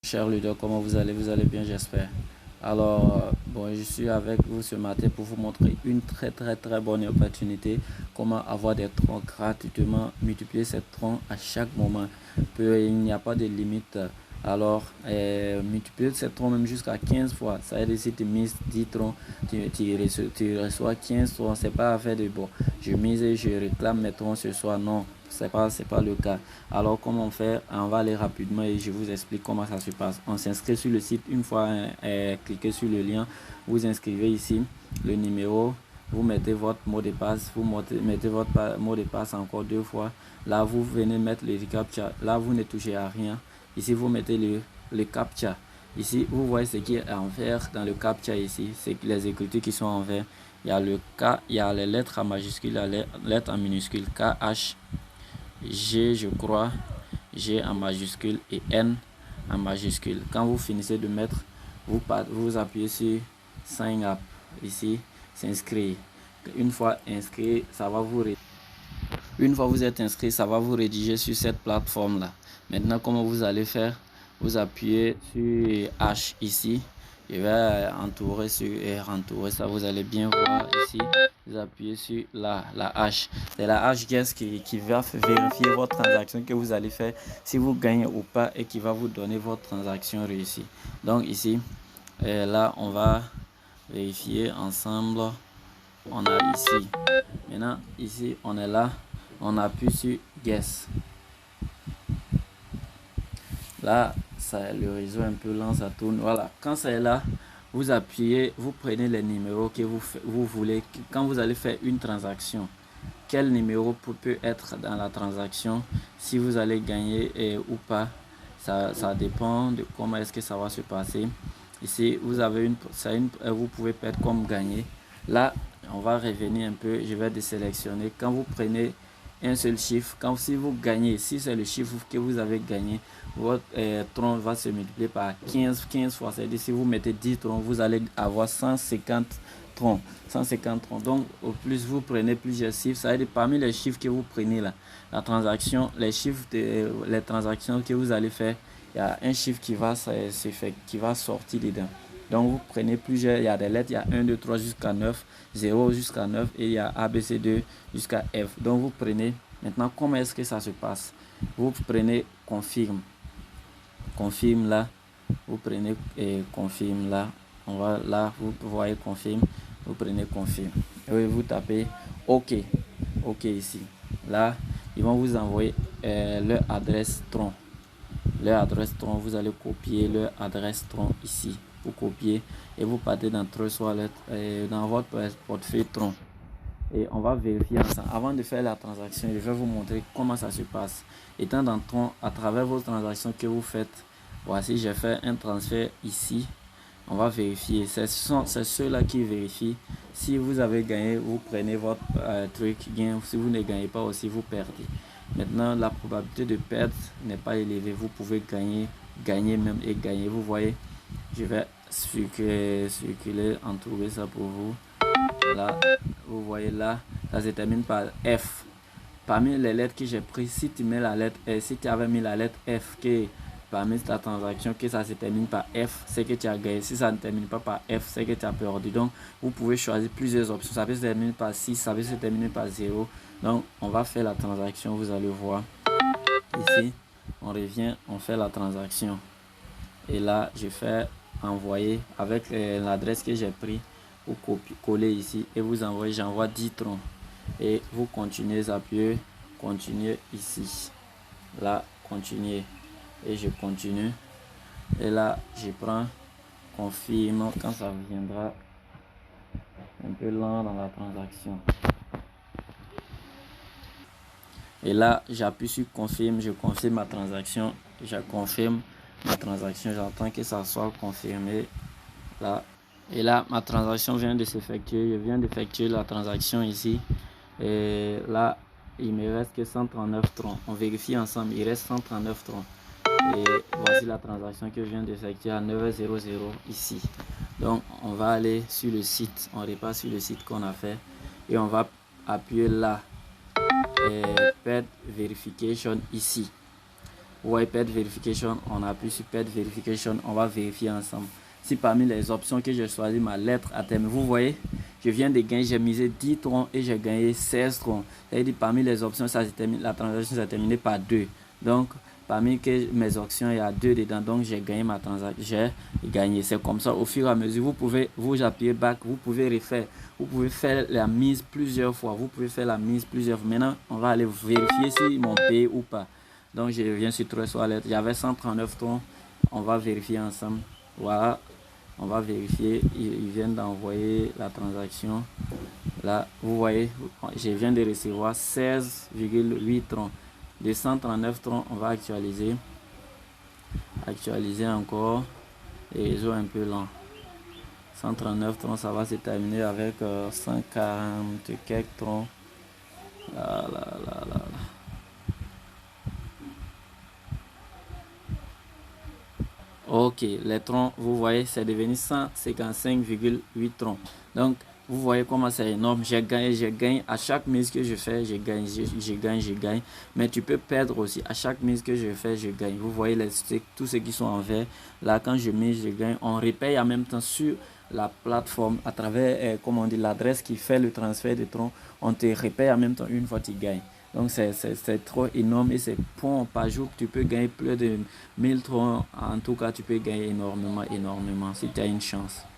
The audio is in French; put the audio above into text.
Cher leader, comment vous allez? Vous allez bien, j'espère. Alors, bon, je suis avec vous ce matin pour vous montrer une très bonne opportunité. Comment avoir des troncs gratuitement, multiplier ces troncs à chaque moment. Il n'y a pas de limite. Alors, multiplier ces troncs même jusqu'à 15 fois. Ça veut dire si tu mises 10 troncs, tu reçois 15 troncs. C'est pas affaire de bon. Je mise et je réclame mes troncs ce soir. Non, c'est pas le cas. Alors, comment on fait? On va aller rapidement et je vous explique comment ça se passe. On s'inscrit sur le site une fois, cliquez sur le lien, vous inscrivez ici le numéro, vous mettez votre mot de passe, vous mettez votre mot de passe encore 2 fois. Là, vous venez mettre le captcha. Là, vous ne touchez à rien. Ici, vous mettez le captcha. Ici, vous voyez ce qui est en vert dans le captcha ici. C'est les écritures qui sont en vert. Il y a le K, il y a les lettres en majuscule, les lettres en minuscule, K, H, G, je crois, G en majuscule et N en majuscule. Quand vous finissez de mettre, vous appuyez sur Sign Up, ici, s'inscrire. Une fois inscrit, une fois vous êtes inscrit, ça va vous rédiger sur cette plateforme-là. Maintenant, comment vous allez faire? Vous appuyez sur H ici. Je vais entourer ça. Vous allez bien voir ici. Vous appuyez sur la H. C'est la H guess qui va vérifier votre transaction que vous allez faire, si vous gagnez ou pas, et qui va vous donner votre transaction réussie. Donc ici, là, on va vérifier ensemble. On a ici. Maintenant, ici, on est là. On appuie sur guess. Là, le réseau est un peu lent, ça tourne. Voilà, quand c'est là, vous appuyez, vous prenez les numéros que vous voulez. Quand vous allez faire une transaction, quel numéro peut être dans la transaction, si vous allez gagner ou pas, ça dépend de comment est-ce que ça va se passer. Ici, vous avez vous pouvez perdre comme gagner. Là, on va revenir un peu, je vais désélectionner. Quand vous prenez un seul chiffre, si vous gagnez, si c'est le chiffre que vous avez gagné, votre tronc va se multiplier par 15 fois. C'est-à-dire, si vous mettez 10 troncs, vous allez avoir 150 troncs. Donc, au plus vous prenez plusieurs chiffres, ça veut dire parmi les chiffres que vous prenez là, la transaction, les transactions que vous allez faire, il y a un chiffre qui va sortir dedans. Donc vous prenez plusieurs, il y a des lettres, il y a 1, 2, 3 jusqu'à 9, 0 jusqu'à 9 et il y a ABC2 jusqu'à F. Donc vous prenez, maintenant comment est-ce que ça se passe? Vous prenez confirme là, vous prenez confirme là, vous voyez confirme, vous prenez confirme et vous tapez OK ici. Là, ils vont vous envoyer leur adresse tronc. Vous allez copier leur adresse tronc ici. Vous copiez et vous partez dans votre portefeuille tronc. Et on va vérifier ensemble. Avant de faire la transaction, je vais vous montrer comment ça se passe. Étant dans tronc, à travers vos transactions que vous faites, voici, j'ai fait un transfert ici. On va vérifier. C'est ceux-là qui vérifient. Si vous avez gagné, vous prenez votre truc gain. Si vous ne gagnez pas aussi, vous perdez. Maintenant, la probabilité de perdre n'est pas élevée. Vous pouvez gagner même et gagner. Vous voyez, je vais circuler, entourer ça pour vous. Là, vous voyez là, ça se termine par F. Parmi les lettres que j'ai prises, si tu mets la lettre si tu avais mis la lettre F, que parmi ta transaction, que ça se termine par F, c'est que tu as gagné. Si ça ne termine pas par F, c'est que tu as perdu. Donc, vous pouvez choisir plusieurs options. Ça peut se terminer par 6, ça peut se terminer par 0. Donc, on va faire la transaction, vous allez voir. Ici, on revient, on fait la transaction. Et là, je fais envoyer avec l'adresse que j'ai pris. Vous coller ici et vous envoyez, j'envoie 10 troncs. Et vous continuez, appuyez, continuez ici. Là, continuez. Et je continue. Et là, je prends, confirme quand ça viendra. Un peu lent dans la transaction. Et là, j'appuie sur confirme, je confirme ma transaction. Je confirme ma transaction, j'attends que ça soit confirmé. Là. Et là, ma transaction vient de s'effectuer. Je viens d'effectuer la transaction ici. Et là, il me reste que 139 troncs. On vérifie ensemble, il reste 139 troncs. Et voici la transaction que je viens d'effectuer à 9h00 ici. Donc, on va aller sur le site. On repart sur le site qu'on a fait. Et on va appuyer là. Pet Verification ici. Vous voyez Pet Verification, on appuie sur Pet Verification, on va vérifier ensemble. Si parmi les options que j'ai choisi, ma lettre a terminé, vous voyez, je viens de gagner, j'ai misé 10 troncs et j'ai gagné 16 troncs. C'est-à-dire parmi les options, ça termine, la transaction s'est terminée par 2. Donc, parmi mes options, il y a 2 dedans. Donc, j'ai gagné ma transaction. J'ai gagné. C'est comme ça. Au fur et à mesure, vous pouvez vous appuyer back. Vous pouvez refaire. Vous pouvez faire la mise plusieurs fois. Vous pouvez faire la mise plusieurs fois. Maintenant, on va aller vérifier s'ils m'ont payé ou pas. Donc, je reviens sur Trust Wallet. Il y avait 139 troncs. On va vérifier ensemble. Voilà. On va vérifier. Ils viennent d'envoyer la transaction. Là, vous voyez, je viens de recevoir 16,8 troncs. De 139 troncs, on va actualiser. Actualiser encore. Et ils ont un peu lent. 139 troncs, ça va se terminer avec 140 quelques troncs. Là. Ok, les troncs, vous voyez, c'est devenu 155,8 troncs. Donc, vous voyez comment c'est énorme. J'ai gagné. À chaque mise que je fais, je gagne. Mais tu peux perdre aussi. À chaque mise que je fais, je gagne. Vous voyez tous ceux qui sont en vert. Là, quand je mise, je gagne. On repaye en même temps sur la plateforme à travers, comment on dit, l'adresse qui fait le transfert de troncs. On te repaye en même temps une fois que tu gagnes. Donc c'est trop énorme et c'est point par jour que tu peux gagner plus de 1000 troncs. En tout cas, tu peux gagner énormément si tu as une chance.